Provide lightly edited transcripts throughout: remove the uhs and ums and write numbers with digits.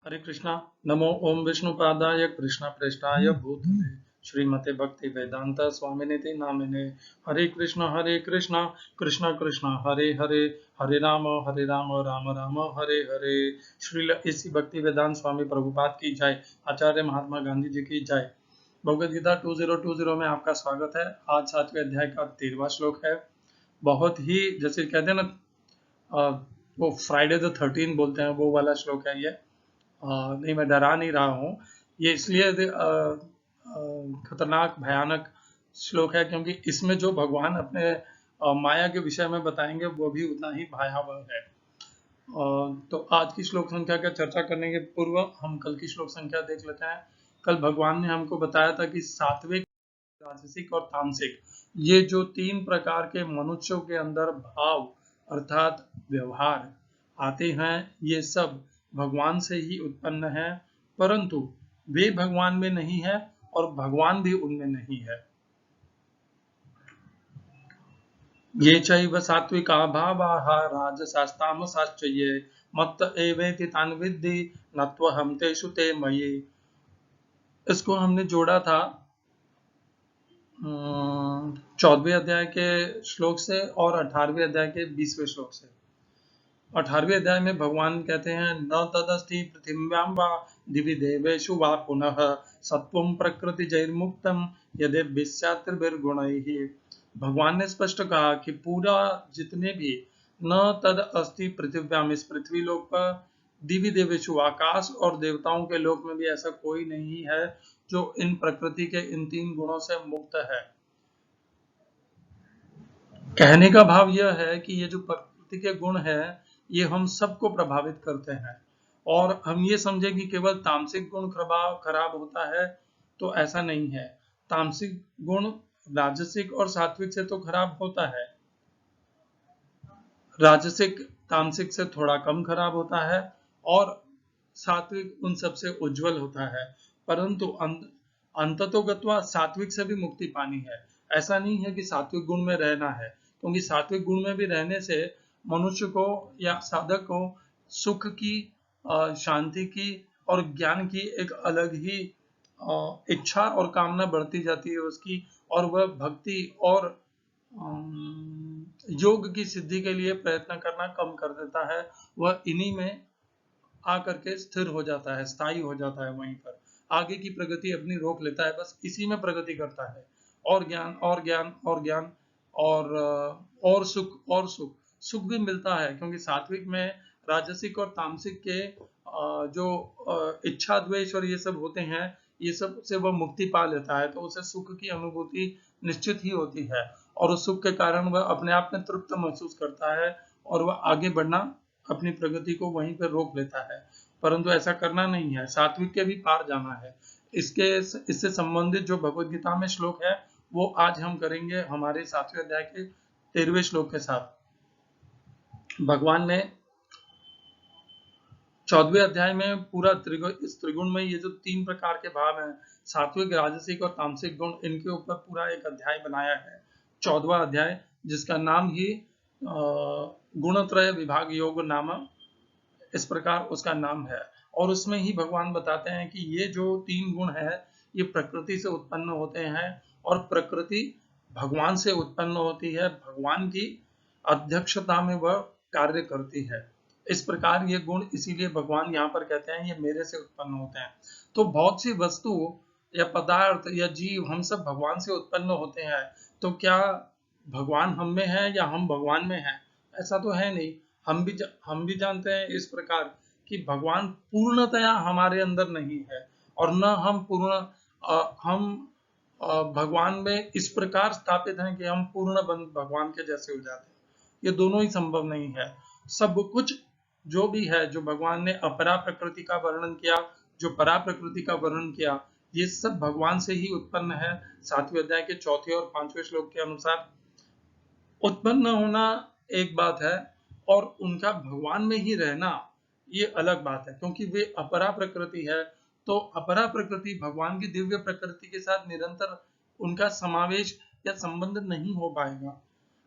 हरे कृष्णा। नमो ओम विष्णुपादाय कृष्ण प्रेष्ठाय भूतले श्रीमते भक्ति वेदांत स्वामिनिति नामिने। हरे कृष्णा कृष्ण कृष्ण हरे हरे, हरे राम राम राम हरे हरे। श्रील इसी भक्ति वेदांत स्वामी प्रभुपाद की जय। आचार्य महात्मा गांधी जी की जय। भगवद गीता 2020 में आपका स्वागत है। आज 7वें अध्याय का 13वां श्लोक है। बहुत ही जैसे कहते हैं ना, वो फ्राइडे द 13 बोलते हैं, वो वाला श्लोक है ये। नहीं, मैं डरा नहीं रहा हूँ। ये इसलिए खतरनाक भयानक श्लोक है क्योंकि इसमें जो भगवान अपने माया के विषय में बताएंगे वो भी उतना ही भयावह है। तो आज की श्लोक संख्या का चर्चा करने के पूर्व हम कल की श्लोक संख्या देख लेते हैं। कल भगवान ने हमको बताया था कि सात्विक, राजसिक और तामसिक, ये जो 3 प्रकार के मनुष्यों के अंदर भाव अर्थात व्यवहार आते हैं, ये सब भगवान से ही उत्पन्न है, परंतु वे भगवान में नहीं है और भगवान भी उनमें नहीं है। ये चैव सात्विका भावाः राजसास्तामसाश्च ये मत्त एवेति तान् विद्धि नत्वहं तेषु ते मयि। इसको हमने जोड़ा था 14वें अध्याय के श्लोक से और 18वें अध्याय के 20वें श्लोक से। 18वें अध्याय में भगवान कहते हैं, न तदस्ति पृथिव्यां वा दिवि देवेषु वा पुनः सत्वं प्रकृतिजैर्मुक्तं यद्यपि स्यात्त्रिभिर्गुणैः। भगवान ने स्पष्ट कहा कि पूरा जितने भी न तद अस्ति पृथिव्याम, इस पृथ्वी लोक पर, दिवि देवेषु, आकाश और देवताओं के लोक में भी ऐसा कोई नहीं है जो इन प्रकृति के इन 3 गुणों से मुक्त है। कहने का भाव यह है कि ये जो प्रकृति के गुण है ये हम सबको प्रभावित करते हैं, और हम ये समझे कि केवल तामसिक गुण खराब होता है, तो ऐसा नहीं है। तामसिक गुण राजसिक और सात्विक से तो खराब होता है, राजसिक तामसिक से थोड़ा कम खराब होता है और सात्विक उन सबसे उज्जवल होता है, परंतु अंततोगत्वा सात्विक से भी मुक्ति पानी है। ऐसा नहीं है कि सात्विक गुण में रहना है, क्योंकि सात्विक गुण में भी रहने से मनुष्य को या साधक को सुख की, शांति की और ज्ञान की एक अलग ही इच्छा और कामना बढ़ती जाती है उसकी, और वह भक्ति और योग की सिद्धि के लिए प्रयत्न करना कम कर देता है। वह इन्हीं में आकर के स्थिर हो जाता है, स्थायी हो जाता है, वहीं पर आगे की प्रगति अपनी रोक लेता है, बस इसी में प्रगति करता है। और ज्ञान और ज्ञान और ज्ञान और सुख सुख भी मिलता है, क्योंकि सात्विक में राजसिक और तामसिक के जो इच्छा द्वेष और ये सब होते हैं, ये सब से वह मुक्ति पा लेता है, तो उसे सुख की अनुभूति निश्चित ही होती है, और उस सुख के कारण वह अपने आप में तृप्त महसूस करता है और वह आगे बढ़ना, अपनी प्रगति को वहीं पर रोक लेता है। परंतु ऐसा करना नहीं है, सात्विक के भी पार जाना है। इससे संबंधित जो भगवद गीता में श्लोक है वो आज हम करेंगे हमारे 7वें अध्याय के 13वें श्लोक के साथ। भगवान ने 14वें अध्याय में पूरा इस त्रिगुण में ये जो 3 प्रकार के भाव हैं, सात्विक, राजसिक और तामसिक गुण, इनके ऊपर पूरा एक अध्याय बनाया है, 14वां अध्याय, जिसका नाम ही गुणत्रय विभाग योग नाम, इस प्रकार उसका नाम है। और उसमें ही भगवान बताते हैं कि ये जो 3 गुण है ये प्रकृति से उत्पन्न होते हैं, और प्रकृति भगवान से उत्पन्न होती है, भगवान की अध्यक्षता में वह कार्य करती है। इस प्रकार ये गुण इसीलिए भगवान यहाँ पर कहते हैं ये मेरे से उत्पन्न होते हैं। तो बहुत सी वस्तु या पदार्थ या जीव, हम सब भगवान से उत्पन्न होते हैं, तो क्या भगवान हम में है या हम भगवान में हैं? ऐसा तो है नहीं। हम भी जानते हैं इस प्रकार कि भगवान पूर्णतया हमारे अंदर नहीं है, और न हम भगवान में इस प्रकार स्थापित हैं कि हम पूर्ण भगवान के जैसे हो जाते हैं। ये दोनों ही संभव नहीं है। सब कुछ जो भी है, जो भगवान ने अपरा प्रकृति का वर्णन किया, जो परा प्रकृति का वर्णन किया, ये सब भगवान से ही उत्पन्न है। 7वें अध्याय के 4 और 5वें श्लोक के अनुसार उत्पन्न होना एक बात है, और उनका भगवान में ही रहना ये अलग बात है, क्योंकि वे अपरा प्रकृति है। तो अपरा प्रकृति भगवान की दिव्य प्रकृति के साथ निरंतर उनका समावेश या संबंध नहीं हो पाएगा।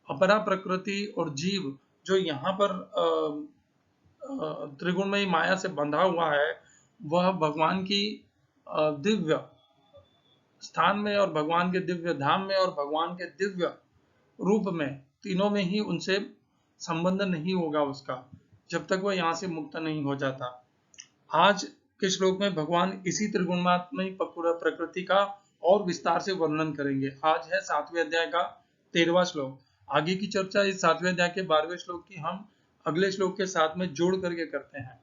अपरा प्रकृति और जीव जो यहाँ पर त्रिगुणमयी माया से बंधा हुआ है, वह भगवान की दिव्य स्थान में और भगवान के दिव्य धाम में और भगवान के दिव्य रूप में, तीनों में ही उनसे संबंध नहीं होगा उसका, जब तक वह यहाँ से मुक्त नहीं हो जाता। आज के श्लोक में भगवान इसी त्रिगुणात्मक प्रकृति का और विस्तार से वर्णन करेंगे। आज है 7वें अध्याय का 13वां श्लोक। आगे की चर्चा इस 7वें अध्याय के 12वें श्लोक की हम अगले श्लोक के साथ में जोड़ करके करते हैं।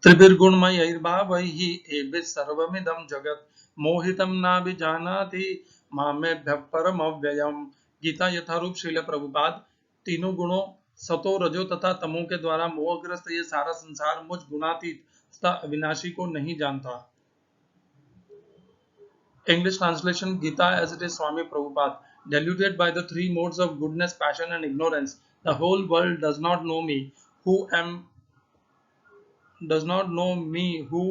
त्रिभिर्गुणमयैर्भावैः एभिः सर्वमिदं जगत् मोहितं नाभिजानाति मामेभ्यः परमव्ययम्। गीता यथारूप श्रील प्रभुपाद। तीनों गुणों सतो रजो तथा तमो के द्वारा मोहग्रस्त ये सारा संसार मुझ गुणातीत तथा अविनाशी को नहीं जानता। English translation: Gita as it is Swami Prabhupada. Deluded by the three modes of goodness, passion and ignorance, the whole world does not know me who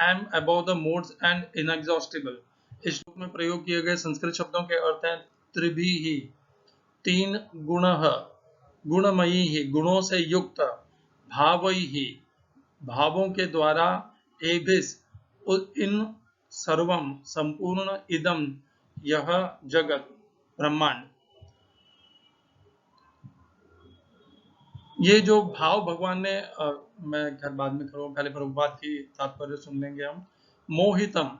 am above the modes and inexhaustible. इस श्लोक में प्रयोग किए गए संस्कृत शब्दों के अर्थ हैं त्रिभिः, तीन गुणः, गुणमयी गुणों से युक्त, भावैः भावों के द्वारा, एभिस इन, सर्वम संपूर्ण, इदम यह जगत ब्रह्मांड। ये जो भाव भगवान ने मैं घर बाद में करूँ, पहले प्रभुपाद की तात्पर्य सुन लेंगे हम। मोहितम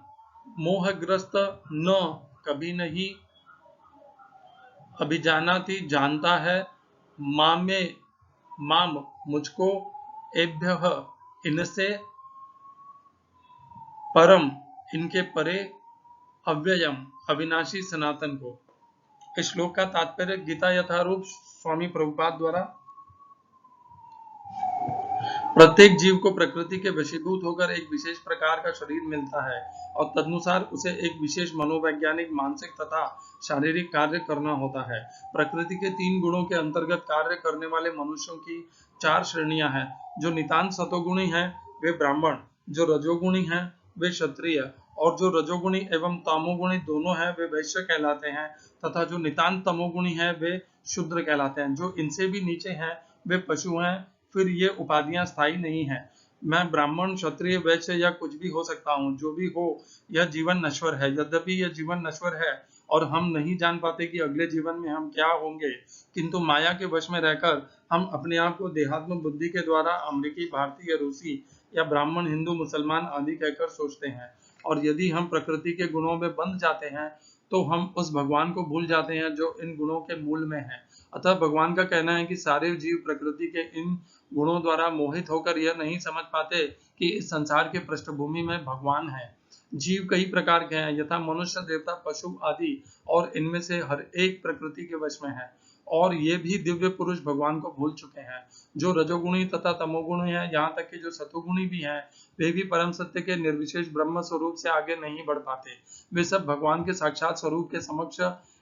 मोहग्रस्त, न कभी नहीं, अभिजानाति जानता है, मामे माम मुझको, एभ्यः इनसे, परम इनके परे, अव्ययम अविनाशी सनातन को। इस श्लोक का तात्पर्य गीता यथारूप स्वामी प्रभुपाद द्वारा प्रत्येक जीव को प्रकृति के वशीभूत होकर एक विशेष प्रकार का शरीर मिलता है और तदनुसार उसे एक विशेष मनोवैज्ञानिक, मानसिक तथा शारीरिक कार्य करना होता है। प्रकृति के तीन गुणों के अंतर्गत कार्य करने वाले मनुष्यों की चार श्रेणियां हैं। जो नितांत सतोगुणी हैं वे ब्राह्मण, जो रजोगुणी हैं वे क्षत्रिय, और जो रजोगुणी एवं तमोगुणी दोनों हैं वे वैश्य कहलाते हैं, तथा जो नितांत तमोगुणी हैं वे शूद्र कहलाते हैं। जो इनसे भी नीचे हैं वे पशु हैं। फिर ये उपाधियां स्थायी नहीं है। मैं ब्राह्मण, क्षत्रिय, वैश्य या कुछ भी हो सकता हूँ, जो भी हो यह जीवन नश्वर है। यद्यपि यह जीवन नश्वर है और हम नहीं जान पाते कि अगले जीवन में हम क्या होंगे, किंतु माया के वश में रहकर हम अपने आप को देहात्म बुद्धि के द्वारा अमेरिकी, भारतीय, रूसी या ब्राह्मण, हिंदू, मुसलमान आदि कहकर सोचते हैं। और यदि हम प्रकृति के गुणों में बंध जाते हैं तो हम उस भगवान को भूल जाते हैं जो इन गुणों के मूल में है। अतः भगवान का कहना है कि सारे जीव प्रकृति के इन गुणों द्वारा मोहित होकर यह नहीं समझ पाते कि इस संसार के पृष्ठभूमि में भगवान है। जीव कई प्रकार के हैं, यथा मनुष्य, देवता, पशु आदि, और इनमें से हर एक प्रकृति के वश में है। और ये भी दिव्य पुरुष भगवान को भूल चुके हैं। जो रजोगुणी तथा तमोगुणी हैं, यहाँ तक कि जो सतोगुणी भी हैं, वे भी परम सत्य के निर्विशेष ब्रह्म स्वरूप से आगे नहीं बढ़ पाते। वे सब भगवान के साक्षात स्वरूप के समक्ष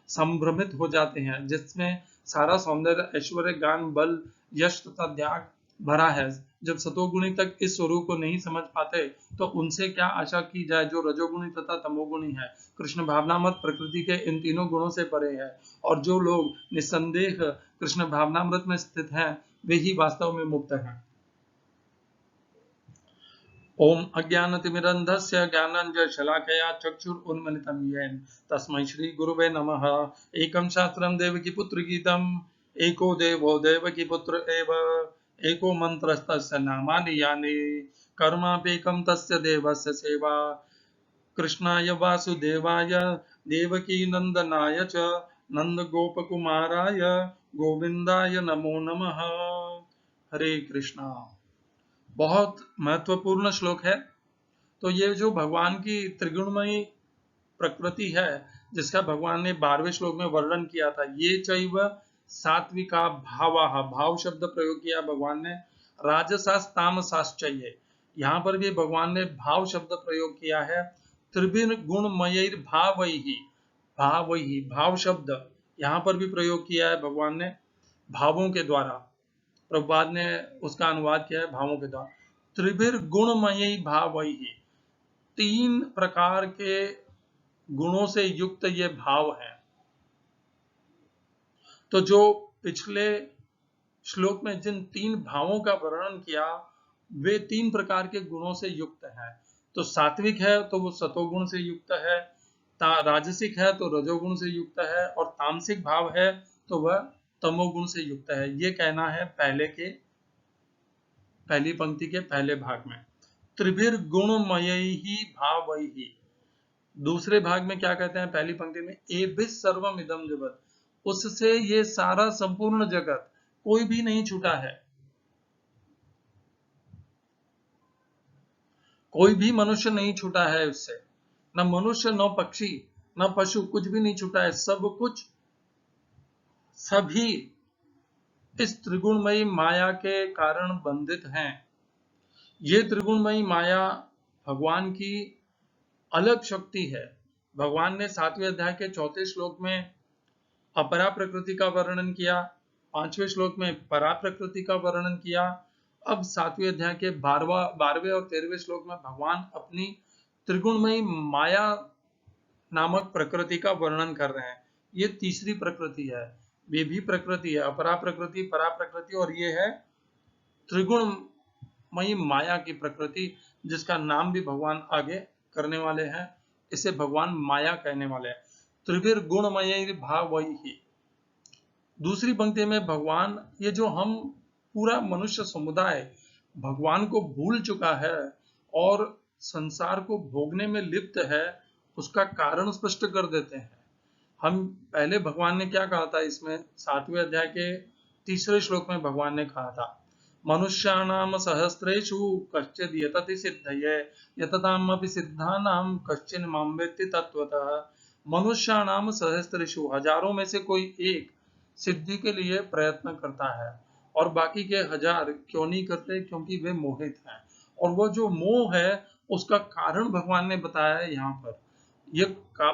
संभ्रमित हो जाते हैं, जिसमें सारा सौंदर्य, ऐश्वर्य, ज्ञान, बल, यश तथा त्याग भरा है। जब सतोगुणी तक इस स्वरूप को नहीं समझ पाते तो उनसे क्या आशा की जाए जो रजोगुणी तथा तमोगुणी है। कृष्ण भावनामृत प्रकृति के इन तीनों गुणों से परे है, और जो लोग निस्संदेह कृष्ण भावनामृत में स्थित हैं वे ही वास्तव में मुक्त हैं। ओम अज्ञानतिमिरन्धस्य ज्ञानाञ्जनशलाकया चक्षुरुन्मिलितं येन तस्मै श्री गुरुवे नमः। एकं शास्त्रं देवकीपुत्र गीतम्, एको देवो देवकीपुत्र एव, एको मन्त्रस्तस्य नामानि यानि, कर्माप्येकं तस्य देवस्य सेवा। कृष्णाय वासुदेवाय देवकीनन्दनाय च नन्दगोपकुमाराय गोविन्दाय नमो नमः। हरे कृष्णा। बहुत महत्वपूर्ण श्लोक है। तो ये जो भगवान की त्रिगुणमयी प्रकृति है, जिसका भगवान ने 12वें श्लोक में वर्णन किया था, ये चैव सात्विका भावाः, भाव शब्द प्रयोग किया भगवान ने। राजसास् तामसाश्चैव, यहाँ पर भी भगवान ने भाव शब्द प्रयोग किया है। त्रिभिर्गुणमयैर् भावैः, भावैः भाव शब्द यहाँ पर भी प्रयोग किया है भगवान ने भावों के द्वारा। प्रभुपाद ने उसका अनुवाद किया है भावों के द्वारा। त्रिभिर्गुणमयी भावैः, तीन प्रकार के गुणों से युक्त ये भाव है। तो जो पिछले श्लोक में जिन तीन भावों का वर्णन किया वे 3 प्रकार के गुणों से युक्त हैं। तो सात्विक है तो वो सतोगुण से युक्त है, राजसिक है तो रजोगुण से युक्त है, और तामसिक भाव है तो वह तमोगुण से युक्त है। ये कहना है पहली पंक्ति के पहले भाग में। त्रिभिर गुणमयैहि भावैहि। दूसरे भाग में क्या कहते हैं पहली पंक्ति में, एभिः सर्वम इदं जगत्, उससे ये सारा संपूर्ण जगत, कोई भी नहीं छूटा है, कोई भी मनुष्य नहीं छूटा है उससे, न मनुष्य न पक्षी न पशु, कुछ भी नहीं छूटा है, सब कुछ सभी इस त्रिगुणमयी माया के कारण बंधित हैं। ये त्रिगुणमयी माया भगवान की अलग शक्ति है। भगवान ने 7वें अध्याय के 4थे श्लोक में अपरा प्रकृति का वर्णन किया, 5वें श्लोक में परा प्रकृति का वर्णन किया। अब 7वें अध्याय के 12वें और 13वें श्लोक में भगवान अपनी त्रिगुणमयी माया नामक प्रकृति का वर्णन कर रहे हैं। ये तीसरी प्रकृति है, ये भी प्रकृति है, अपरा प्रकृति, परा प्रकृति, और ये है त्रिगुणमयी माया की प्रकृति, जिसका नाम भी भगवान आगे करने वाले हैं। इसे भगवान माया कहने वाले हैं। त्रिभिर गुणमय भाव वही ही। दूसरी पंक्ति में भगवान, ये जो हम पूरा मनुष्य समुदाय भगवान को भूल चुका है और संसार को भोगने में लिप्त है, उसका कारण स्पष्ट कर देते हैं। हम पहले भगवान ने क्या कहा था, इसमें 7वें अध्याय के 3रे श्लोक में भगवान ने कहा था, मनुष्याणाम सहस्रेषु कश्चिद यतति सिद्धये यततामपि सिद्धानाम कश्चिन मां वेत्ति तत्वतः। मनुष्याणाम सहस्रेषु, हजारों में से कोई एक सिद्धि के लिए प्रयत्न करता है, और बाकी के 1000 क्यों नहीं करते, क्योंकि वे मोहित हैं। और वो जो मोह है उसका कारण भगवान ने बताया है यहाँ पर।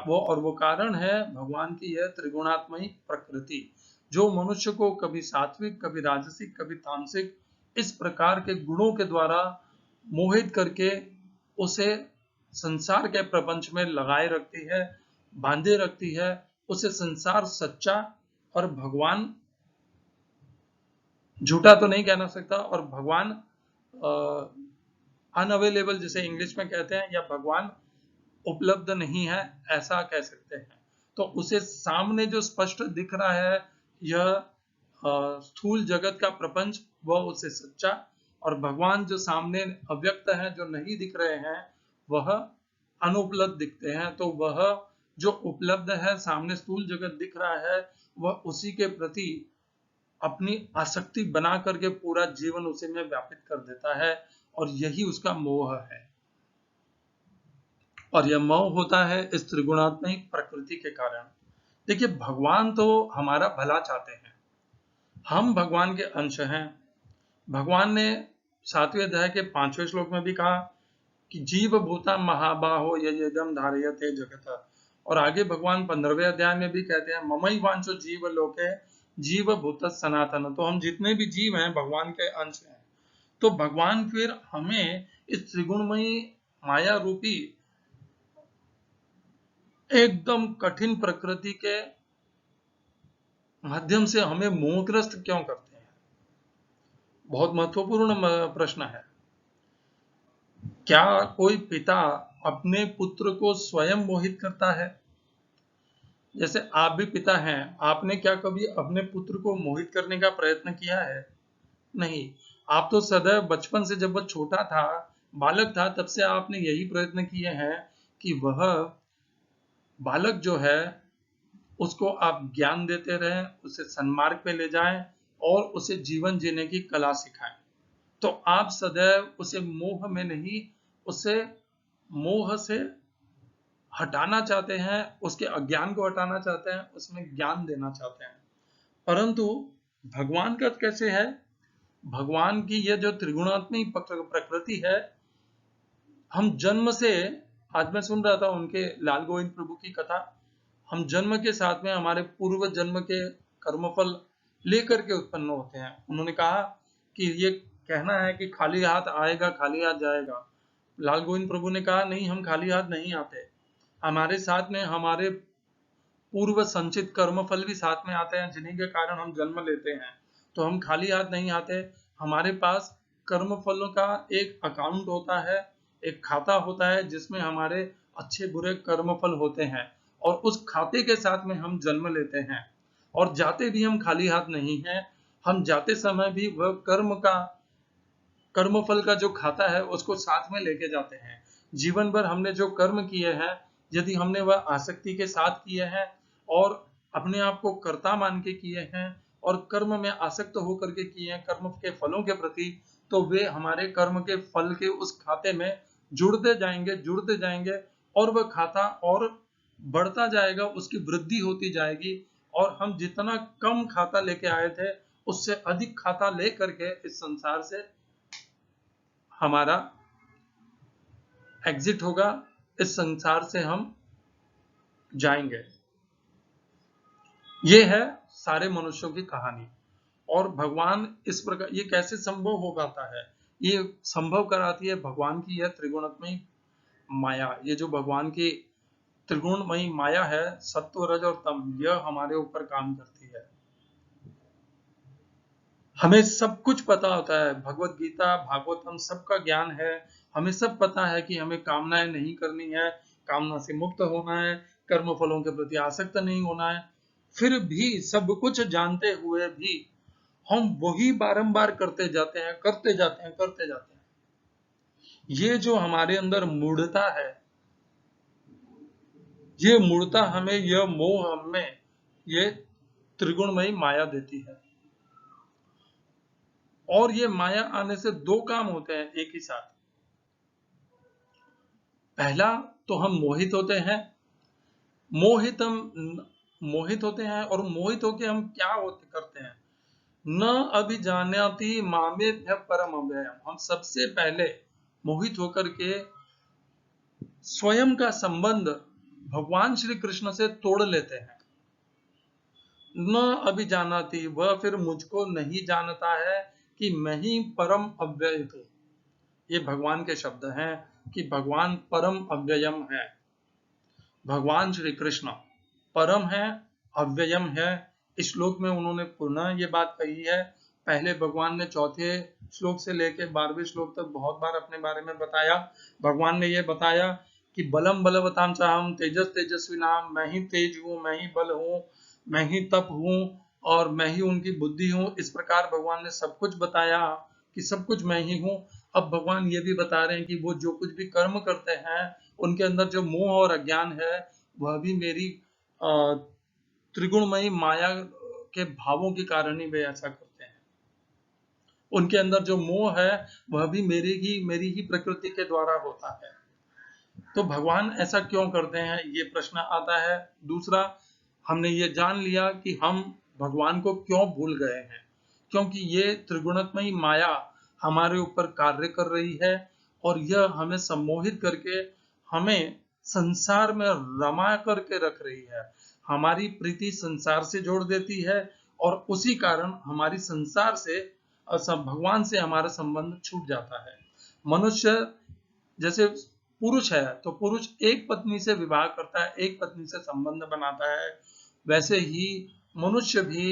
वो कारण है भगवान की यह त्रिगुणात्मयी प्रकृति, जो मनुष्य को कभी सात्विक, कभी राजसिक, कभी तामसिक, इस प्रकार के गुणों के द्वारा मोहित करके उसे संसार के प्रपंच में लगाए रखती है, बांधे रखती है। उसे संसार सच्चा और भगवान झूठा तो नहीं कहना सकता, और भगवान अनअवेलेबल जिसे इंग्लिश में कहते हैं, या भगवान उपलब्ध नहीं है, ऐसा कह सकते हैं। तो उसे सामने जो स्पष्ट दिख रहा है, यह स्थूल जगत का प्रपंच, वह उसे सच्चा, और भगवान जो सामने अव्यक्त है, जो नहीं दिख रहे हैं, वह अनुपलब्ध दिखते हैं। तो वह जो उपलब्ध है, सामने स्थूल जगत दिख रहा है, वह उसी के प्रति अपनी आसक्ति बना करके पूरा जीवन उसी में व्यापित कर देता है, और यही उसका मोह है। और यह मोह होता है इस त्रिगुणात्मक प्रकृति के कारण। देखिए, भगवान तो हमारा भला चाहते हैं, हम भगवान के अंश हैं। भगवान ने 7वें अध्याय के 5वें श्लोक में भी कहा कि जीव भूता महाबाहो यजेदम धारयते जगत, और आगे भगवान 15वें अध्याय में भी कहते हैं, ममई वांचो जीव लोके जीव भूत सनातन। तो हम जितने भी जीव हैं भगवान के अंश हैं। तो भगवान फिर हमें इस त्रिगुणमयी माया रूपी एकदम कठिन प्रकृति के माध्यम से हमें मोहग्रस्त क्यों करते हैं? बहुत महत्वपूर्ण प्रश्न है। क्या कोई पिता अपने पुत्र को स्वयं मोहित करता है? जैसे आप भी पिता हैं, आपने क्या कभी अपने पुत्र को मोहित करने का प्रयत्न किया है? नहीं। आप तो सदैव बचपन से, जब वह छोटा था, बालक था, तब से आपने यही प्रयत्न किए हैं कि वह बालक जो है उसको आप ज्ञान देते रहें, उसे सन्मार्ग पे ले जाएं और उसे जीवन जीने की कला सिखाएं। तो आप सदैव उसे मोह में नहीं, उसे मोह से हटाना चाहते हैं, उसके अज्ञान को हटाना चाहते हैं, उसमें ज्ञान देना चाहते हैं। परंतु भगवान का कैसे है? भगवान की यह जो त्रिगुणात्मक प्रकृति है, हम जन्म से, आज मैं सुन रहा था उनके लाल गोविंद प्रभु की कथा, हम जन्म के साथ में हमारे पूर्व जन्म के कर्मफल लेकर के उत्पन्न होते हैं। उन्होंने कहा कि ये कहना है कि खाली हाथ आएगा, खाली हाथ जाएगा। लाल गोविंद प्रभु ने कहा, नहीं, हम खाली हाथ नहीं आते, हमारे साथ में हमारे पूर्व संचित कर्मफल भी साथ में आते हैं, जिन्हीं के कारण हम जन्म लेते हैं। तो हम खाली हाथ नहीं आते, हमारे पास कर्म फलों का एक अकाउंट होता है, एक खाता होता है जिसमें हमारे अच्छे बुरे कर्म फल होते हैं, और उस खाते के साथ में हम जन्म लेते हैं, और जाते भी हम खाली हाथ नहीं हैं। हम जाते समय भी वह कर्म फल का जो खाता है उसको साथ में लेके जाते हैं। जीवन भर हमने जो कर्म किए हैं, यदि हमने वह आसक्ति के साथ किए हैं और अपने आप को कर्ता मान के किए हैं और कर्म में आसक्त होकर के किए हैं कर्म के फलों के प्रति, तो वे हमारे कर्म के फल के उस खाते में जुड़ते जाएंगे, और वह खाता और बढ़ता जाएगा, उसकी वृद्धि होती जाएगी, और हम जितना कम खाता लेके आए थे उससे अधिक खाता ले करके इस संसार से हमारा एग्जिट होगा, इस संसार से हम जाएंगे। ये है सारे मनुष्यों की कहानी। और भगवान इस प्रकार ये कैसे संभव हो पाता है, ये संभव कराती है भगवान की यह त्रिगुणात्मक माया। ये जो भगवान की त्रिगुणमयी माया है, सत्व रज और तम, यह हमारे ऊपर काम करती है। हमें सब कुछ पता होता है, भगवत गीता भागवतम सबका ज्ञान है, हमें सब पता है कि हमें कामनाएं नहीं करनी है, कामना से मुक्त होना है, कर्म फलों के प्रति आसक्त नहीं होना है। फिर भी सब कुछ जानते हुए भी हम वही बारंबार करते जाते हैं। ये जो हमारे अंदर मूढ़ता है, ये मूढ़ता हमें, यह मोह हमें, ये त्रिगुणमयी माया देती है। और ये माया आने से दो काम होते हैं एक ही साथ। पहला तो हम मोहित होते हैं, मोहित होते हैं, और मोहित होके हम क्या करते हैं, न अभिजान्यति मामेभ्य परम अव्ययम। हम सबसे पहले मोहित होकर के स्वयं का संबंध भगवान श्री कृष्ण से तोड़ लेते हैं। न अभिजानती, वह फिर मुझको नहीं जानता है कि मैं ही परम अव्यय हूं। ये भगवान के शब्द हैं कि भगवान परम अव्ययम है। भगवान श्री कृष्ण परम है, अव्ययम है। इस श्लोक में उन्होंने पुनः ये बात कही है। पहले भगवान ने चौथे श्लोक से लेकर 12वें श्लोक तक बहुत बार अपने बारे में बताया। भगवान ने ये बताया कि बलम बलवताम चाहम तेजस तेजस्वी नाम, मैं ही तेज हूँ, मैं ही बल हूँ, मैं ही तप हूँ, और मैं ही उनकी बुद्धि हूँ। इस प्रकार भगवान ने सब कुछ बताया कि सब कुछ मैं ही हूँ। अब भगवान ये भी बता रहे हैं कि वो जो कुछ भी कर्म करते हैं उनके अंदर जो मोह और अज्ञान है वह भी मेरी त्रिगुणमयी माया के भावों के कारण ही वे ऐसा करते हैं। उनके अंदर जो मोह है वह भी मेरी ही प्रकृति के द्वारा होता है। तो भगवान ऐसा क्यों करते हैं, ये प्रश्न आता है। दूसरा, हमने ये जान लिया कि हम भगवान को क्यों भूल गए हैं, क्योंकि ये त्रिगुणात्मक माया हमारे ऊपर कार्य कर रही है, और यह हमें सम्मोहित करके हमें संसार में रमा करके रख रही है। हमारी प्रीति संसार से जोड़ देती है, और उसी कारण हमारी संसार से भगवान से हमारा संबंध छूट जाता है। मनुष्य जैसे पुरुष है तो पुरुष एक पत्नी से विवाह करता है, एक पत्नी से संबंध बनाता है, वैसे ही मनुष्य भी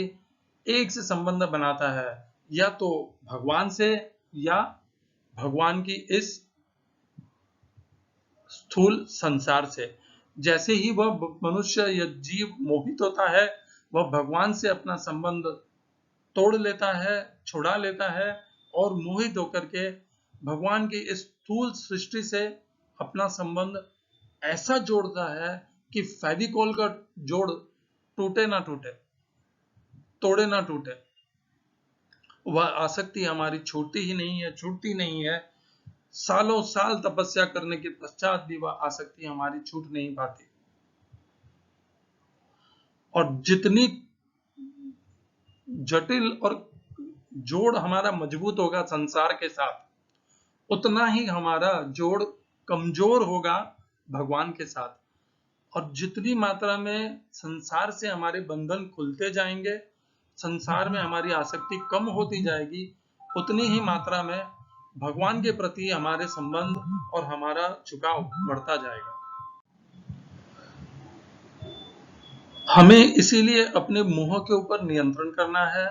एक से संबंध बनाता है, या तो भगवान से या भगवान की इस स्थूल संसार से। जैसे ही वह मनुष्य या जीव मोहित होता है, वह भगवान से अपना संबंध तोड़ लेता है, छुड़ा लेता है, और मोहित होकर के भगवान की इस स्थूल सृष्टि से अपना संबंध ऐसा जोड़ता है कि फेविकोल का जोड़ टूटे ना टूटे, तोड़े ना टूटे। वह आसक्ति हमारी छूटती नहीं है। सालों साल तपस्या करने के पश्चात भी वह आसक्ति हमारी छूट नहीं पाती। और जितनी जटिल और जोड़ हमारा मजबूत होगा संसार के साथ, उतना ही हमारा जोड़ कमजोर होगा भगवान के साथ। और जितनी मात्रा में संसार से हमारे बंधन खुलते जाएंगे, संसार में हमारी आसक्ति कम होती जाएगी, उतनी ही मात्रा में भगवान के प्रति हमारे संबंध और हमारा झुकाव बढ़ता जाएगा। हमें इसीलिए अपने मोह के ऊपर नियंत्रण करना है।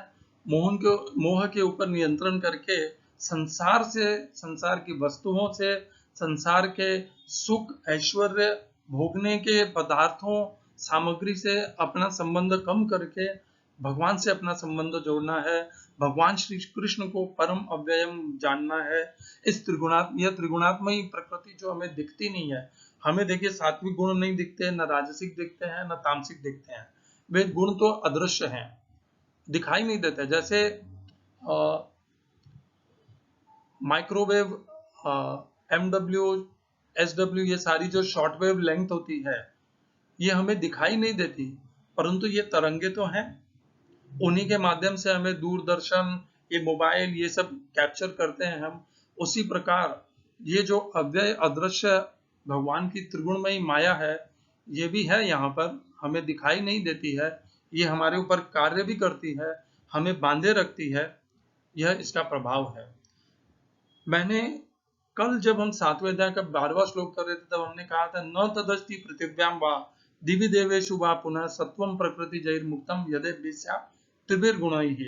मोह के ऊपर नियंत्रण करके संसार से, संसार की वस्तुओं से, संसार के सुख ऐश्वर्य भोगने के पदार्थों सामग्री से अपना संबंध कम करके भगवान से अपना संबंध जोड़ना है। भगवान श्री कृष्ण को परम अव्ययम जानना है। यह त्रिगुणात्मय प्रकृति जो हमें दिखती नहीं है, हमें देखिए सात्विक गुण नहीं दिखते, न राजसिक दिखते हैं, न तामसिक दिखते हैं। वे गुण तो अदृश्य हैं, दिखाई नहीं देते। जैसे माइक्रोवेव, MW, SW, ये सारी जो शॉर्टवेव लेंथ होती है, ये हमें दिखाई नहीं देती, परंतु ये तरंगे तो हैं। उन्हीं के माध्यम से हमें दूरदर्शन, ये मोबाइल, ये सब कैप्चर करते हैं हम। उसी प्रकार ये जो अव्यय अदृश्य भगवान की त्रिगुणमयी माया है, ये भी है यहाँ पर, हमें दिखाई नहीं देती है। ये हमारे ऊपर कार्य भी करती है, हमें बांधे रखती है, यह इसका प्रभाव है। मैंने कल जब हम 7वें अध्याय का 12वां श्लोक कर रहे थे, तब हमने कहा था न तदस्ति पृथिव्याम वा दिवि देवेषु वा पुनः सत्वम प्रकृति जैर्मुक्तम यदे विस्या त्रिभिर्गुणैः।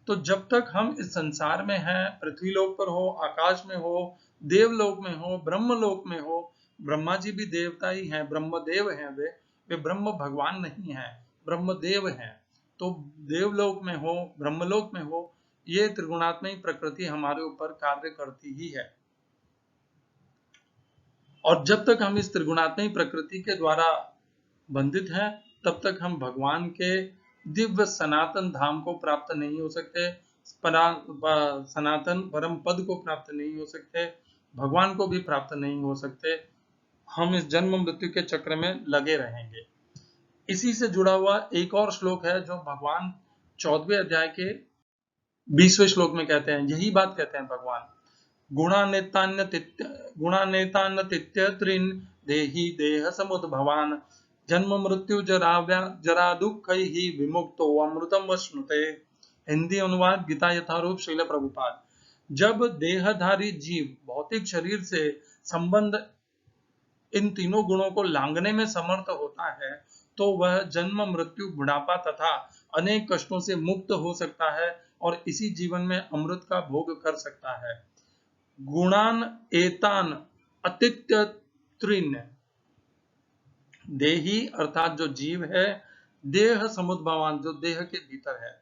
तो जब तक हम इस संसार में हैं, पृथ्वीलोक पर हो, आकाश में हो, देवलोक में हो, ब्रह्मलोक में हो, ब्रह्मा जी भी देवता ही हैं, ब्रह्मदेव हैं। वे ब्रह्म भगवान नहीं हैं, ब्रह्मदेव हैं। तो देवलोक में हो, ब्रह्मलोक में हो, ये त्रिगुणात्मक प्रकृति हमारे ऊपर कार्य करती ही है। और जब तक हम इस त्रिगुणात्मक प्रकृति के द्वारा बंधित हैं, तब तक हम भगवान के दिव्य सनातन धाम को प्राप्त नहीं हो सकते, सनातन परम पद को प्राप्त नहीं हो सकते, भगवान को भी प्राप्त नहीं हो सकते। हम इस जन्म मृत्यु के चक्र में लगे रहेंगे। इसी से जुड़ा हुआ एक और श्लोक है जो भगवान 14वें अध्याय के 20वें श्लोक में कहते हैं, यही बात कहते हैं भगवान, गुणानेतान्न तित्यत्रिन देहि देह समुद्भवान जन्म मृत्यु जरा दुःखैः विमुक्तो अमृतम वश्नुते। हिंदी अनुवाद गीता यथारूप श्रील प्रभुपाद। जब देहधारी जीव भौतिक शरीर से संबंध इन तीनों गुणों को लांघने में समर्थ होता है, तो वह जन्म मृत्यु बुढ़ापा तथा अनेक कष्टों से मुक्त हो सकता है और इसी जीवन में अमृत का भोग कर सकता है। गुणान एतान अतित्य त्रिन देही अर्थात जो जीव है, देह समुद्भवान जो देह के भीतर है।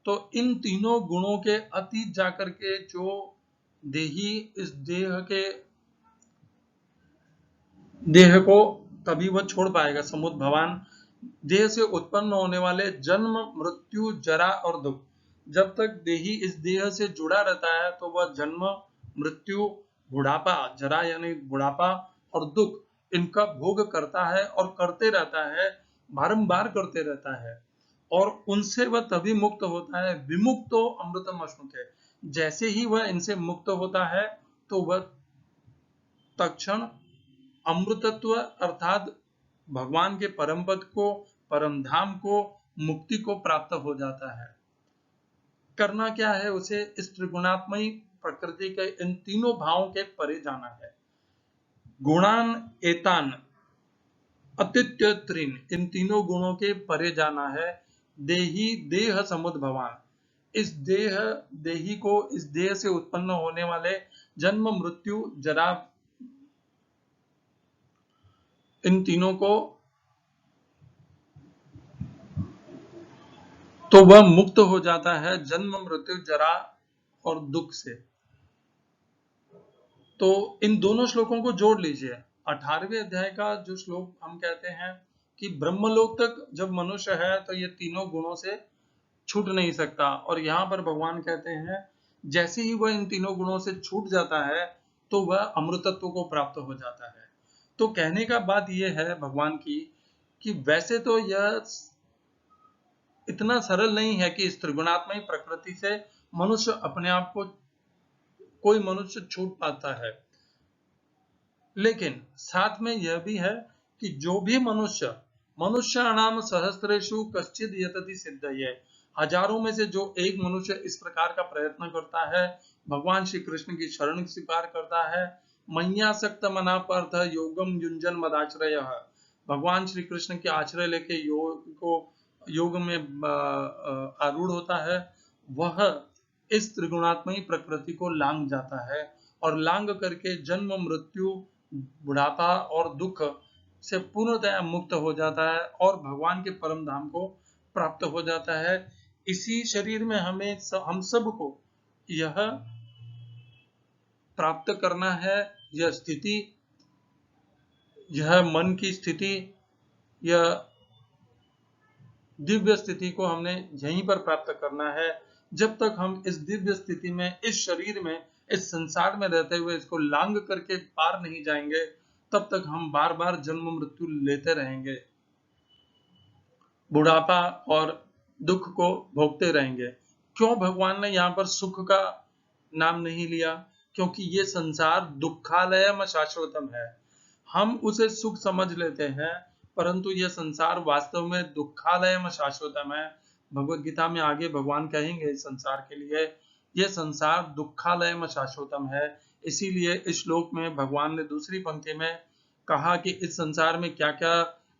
तो इन तीनों गुणों के अतीत जाकर के जो देही इस देह को तभी वह छोड़ पाएगा। समुद्भवान देह से उत्पन्न होने वाले जन्म मृत्यु जरा और दुख, जब तक देही इस देह से जुड़ा रहता है तो वह जन्म मृत्यु बुढ़ापा, जरा यानी बुढ़ापा और दुख, इनका भोग करता है और करते रहता है, बारंबार करते रहता है, और उनसे वह तभी मुक्त होता है। विमुक्तो अमृतम अश्नुते, जैसे ही वह इनसे मुक्त होता है तो वह तत्क्षण अमृतत्व अर्थात भगवान के परम पद को, परम धाम को, मुक्ति को प्राप्त हो जाता है। करना क्या है उसे? इस त्रिगुणात्मय प्रकृति के इन तीनों भावों के परे जाना है। गुणान एतान अतित्य त्रिन, इन तीनों गुणों के परे जाना है। देही देह समुद्भवान, इस देही को, इस देह से उत्पन्न होने वाले जन्म मृत्यु जरा, इन तीनों को तो वह मुक्त हो जाता है जन्म मृत्यु जरा और दुख से। तो इन दोनों श्लोकों को जोड़ लीजिए। 18वें अध्याय का जो श्लोक हम कहते हैं कि ब्रह्मलोक तक जब मनुष्य है तो ये तीनों गुणों से छूट नहीं सकता, और यहाँ पर भगवान कहते हैं जैसे ही वह इन तीनों गुणों से छूट जाता है तो वह अमृतत्व को प्राप्त हो जाता है। तो कहने का बात यह है भगवान की कि वैसे तो यह इतना सरल नहीं है कि इस त्रिगुणात्मक प्रकृति से मनुष्य अपने आप को, कोई मनुष्य छूट पाता है, लेकिन साथ में यह भी है कि जो भी मनुष्याणाम सहस्रेषु कश्चिद यतति सिद्धये, हजारों में से जो एक मनुष्य इस प्रकार का प्रयत्न करता है, भगवान श्री कृष्ण की शरण स्वीकार करता है, मय्यासक्त मना पार्थ योगम युंजन मदाश्रय, भगवान श्री कृष्ण के आश्रय लेके योग में आरूढ़ होता है, वह इस त्रिगुणात्मक प्रकृति को लांग जाता है और लांग करके जन्म मृत्यु बुढ़ापा और दुख से पूर्णतया मुक्त हो जाता है और भगवान के परम धाम को प्राप्त हो जाता है। इसी शरीर में हम सबको यह प्राप्त करना है। यह स्थिति, यह मन की स्थिति, यह दिव्य स्थिति को हमने यहीं पर प्राप्त करना है। जब तक हम इस दिव्य स्थिति में, इस शरीर में, इस संसार में रहते हुए इसको लांग करके पार नहीं जाएंगे, तब तक हम बार बार जन्म मृत्यु लेते रहेंगे, बुढ़ापा और दुख को भोगते रहेंगे। क्यों भगवान ने यहाँ पर सुख का नाम नहीं लिया? क्योंकि ये संसार दुखालयम शाश्वतम है। हम उसे सुख समझ लेते हैं, परंतु यह संसार वास्तव में दुखालयम शाश्वतम है। भगवत गीता में आगे भगवान कहेंगे इस संसार के लिए, यह संसार दुखालयम शाश्वतम है। इसीलिए इस श्लोक में भगवान ने दूसरी पंक्ति में कहा कि इस संसार में क्या क्या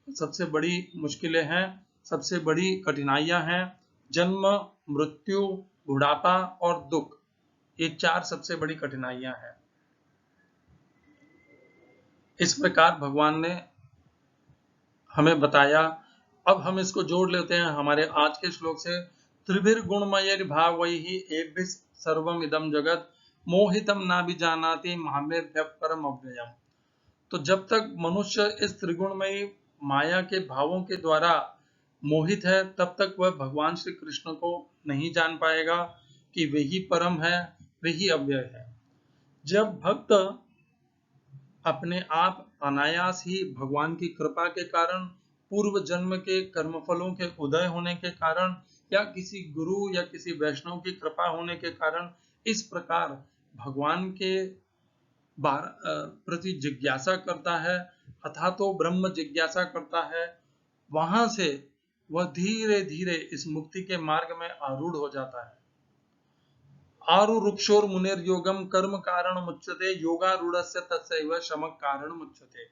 सबसे बड़ी मुश्किलें हैं, सबसे बड़ी कठिनाइयां हैं। जन्म, मृत्यु, बुढ़ापा और दुख, ये 4 सबसे बड़ी कठिनाइयां हैं। इस प्रकार भगवान ने हमें बताया। अब हम इसको जोड़ लेते हैं हमारे आज के श्लोक से। त्रिभिर गुणमय भावैहि एभिः सर्वम इदम जगत मोहितम ना विजानाति मामेभ्यः परम अव्ययम्। तो जब तक मनुष्य इस त्रिगुणमयी माया के भावों के द्वारा मोहित है, तब तक वह भगवान श्री कृष्ण को नहीं जान पाएगा कि वे ही परम है, वे ही अव्यय है। जब भक्त अपने आप अनायास ही भगवान की कृपा के कारण, पूर्व जन्म के कर्मफलों के उदय होने के कारण, या किसी गुरु या किसी वैष्णव की कृपा होने के कारण इस प्रकार भगवान के प्रति जिज्ञासा करता है, अथा तो ब्रह्म जिज्ञासा करता है, वहां से वह धीरे धीरे इस मुक्ति के मार्ग में आरूढ़ हो जाता है। आरुरुक्षोर मुनेर योगम कर्म कारण मुच्यते योगारूढ़स्य तस्यैव शमः कारण मुच्यते।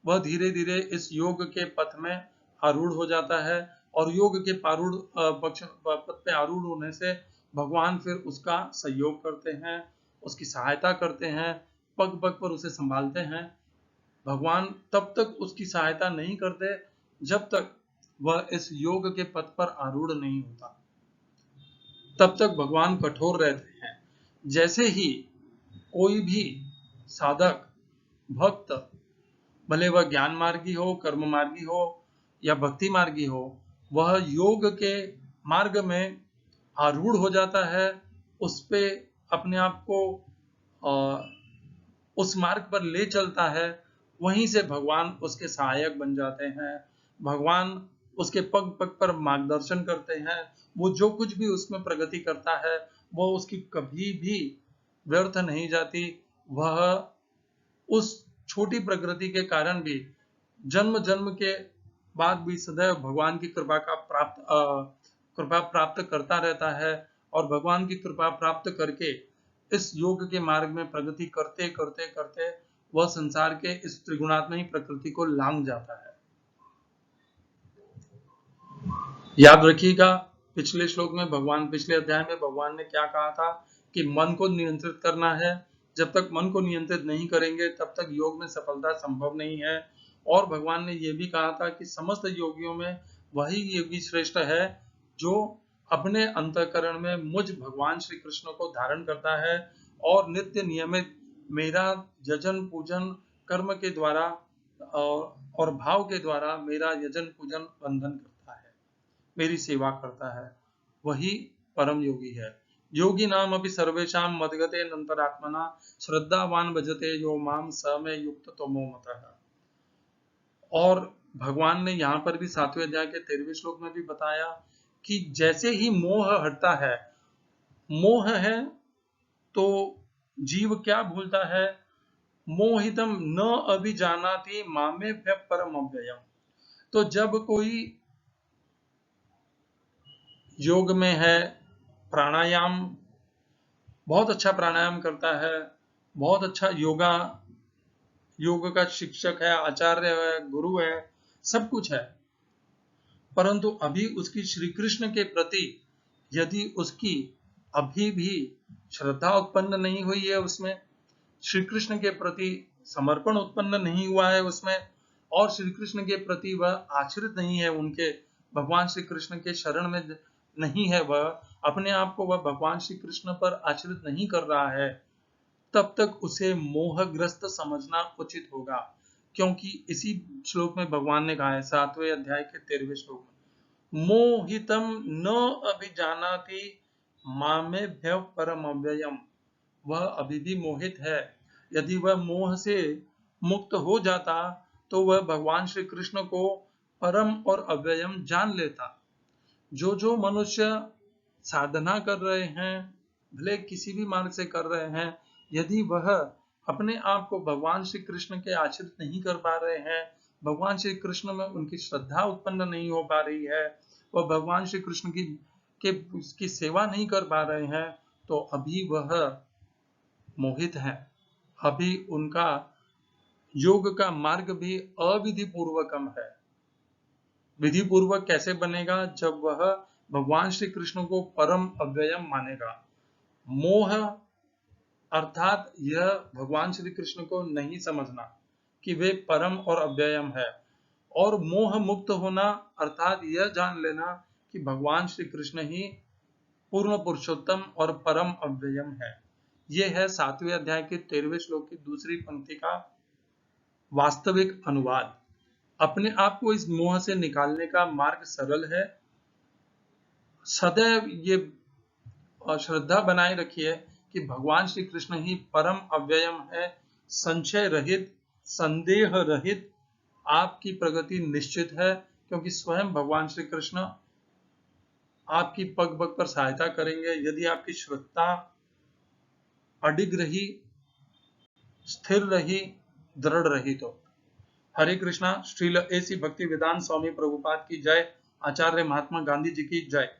वह धीरे धीरे इस योग के पथ में आरूढ़ हो जाता है और योग के पथ पे आरूढ़ होने से भगवान फिर उसका सहयोग करते हैं, उसकी सहायता करते हैं, पग पग पर उसे संभालते हैं। भगवान तब तक उसकी सहायता नहीं करते जब तक वह इस योग के पथ पर आरूढ़ नहीं होता, तब तक भगवान कठोर रहते हैं। जैसे ही कोई भी साधक भक्त, भले वह ज्ञान मार्गी हो, कर्म मार्गी हो या भक्ति मार्गी हो, वह योग के मार्ग में आरूढ़ हो जाता है, उस पे अपने आप को उस मार्ग पर ले चलता है, वहीं से भगवान उसके सहायक बन जाते हैं। भगवान उसके पग पग पर मार्गदर्शन करते हैं। वो जो कुछ भी उसमें प्रगति करता है, वो उसकी कभी भी व्यर्थ नहीं जाती। वह उस छोटी प्रगति के कारण भी जन्म जन्म के बाद भी सदैव भगवान की कृपा प्राप्त करता रहता है और भगवान की कृपा प्राप्त करके इस योग के मार्ग में प्रगति करते करते करते वह संसार के इस त्रिगुणात्मक प्रकृति को लांघ जाता है। याद रखिएगा, पिछले श्लोक में पिछले अध्याय में भगवान ने क्या कहा था कि मन को नियंत्रित करना है। जब तक मन को नियंत्रित नहीं करेंगे तब तक योग में सफलता संभव नहीं है। और भगवान ने यह भी कहा था कि समस्त योगियों में वही योगी श्रेष्ठ है जो अपने अंतःकरण में मुझ भगवान श्री कृष्ण को धारण करता है और नित्य नियमित मेरा यजन पूजन कर्म के द्वारा और भाव के द्वारा मेरा यजन पूजन बंधन करता है, मेरी सेवा करता है। वही परम योगी है। योगी नाम अभी सर्वेशां मद्गते नंतरात्मना श्रद्धावान भजते यो माम स में युक्त तमो मतः। और भगवान ने यहाँ पर भी 7वें अध्याय के 13वें श्लोक में भी बताया कि जैसे ही मोह हटता है, मोह है तो जीव क्या भूलता है, मोहितम न अभिजानाति मामेभ्यः परम अव्ययम्। तो जब कोई योग में है, प्राणायाम बहुत अच्छा प्राणायाम करता है, बहुत अच्छा योग का शिक्षक है, आचार्य है, गुरु है, सब कुछ है, परंतु अभी उसकी श्री कृष्ण के प्रति यदि उसकी अभी भी श्रद्धा उत्पन्न नहीं हुई है उसमें, श्री कृष्ण के प्रति समर्पण उत्पन्न नहीं हुआ है उसमें, और श्री कृष्ण के प्रति वह आश्रित नहीं है, उनके भगवान श्री कृष्ण के शरण में नहीं है, वह अपने आप को वह भगवान श्री कृष्ण पर आश्रित नहीं कर रहा है, तब तक उसे मोहग्रस्त समझना उचित होगा। क्योंकि इसी श्लोक में भगवान ने कहा है 7वें अध्याय के 13वें श्लोक में, मोहितम न अभिजानाति मामेभ्य परम अव्ययम। वह अभी भी मोहित है। यदि वह मोह से मुक्त हो जाता तो वह भगवान श्री कृष्ण को परम और अव्ययम जान लेता। जो मनुष्य साधना कर रहे हैं, भले किसी भी मार्ग से कर रहे हैं, यदि वह अपने आप को भगवान श्री कृष्ण के आश्रित नहीं कर पा रहे हैं, भगवान श्री कृष्ण में उनकी श्रद्धा उत्पन्न नहीं हो पा रही है, वह भगवान श्री कृष्ण की सेवा नहीं कर पा रहे हैं, तो अभी वह मोहित है। अभी उनका योग का मार्ग भी अविधि पूर्वकम है। विधि पूर्वक कैसे बनेगा? जब वह भगवान श्री कृष्ण को परम अव्ययम मानेगा। मोह अर्थात यह भगवान श्री कृष्ण को नहीं समझना कि वे परम और अव्ययम है, और मोह मुक्त होना अर्थात यह जान लेना कि भगवान श्री कृष्ण ही पूर्ण पुरुषोत्तम और परम अव्ययम है। यह है 7वें अध्याय के 13वें श्लोक की दूसरी पंक्ति का वास्तविक अनुवाद। अपने आप को इस मोह से निकालने का मार्ग सरल है। सदैव ये श्रद्धा बनाए रखिए कि भगवान श्री कृष्ण ही परम अव्ययम है, संशय रहित, संदेह रहित आपकी प्रगति निश्चित है, क्योंकि स्वयं भगवान श्री कृष्ण आपकी पग पग पर सहायता करेंगे यदि आपकी श्रद्धा अडिग रही, स्थिर रही, दृढ़ रही तो। हरे कृष्णा। श्रील एसी भक्ति वेदांत स्वामी प्रभुपाद की जय। आचार्य महात्मा गांधी जी की जय।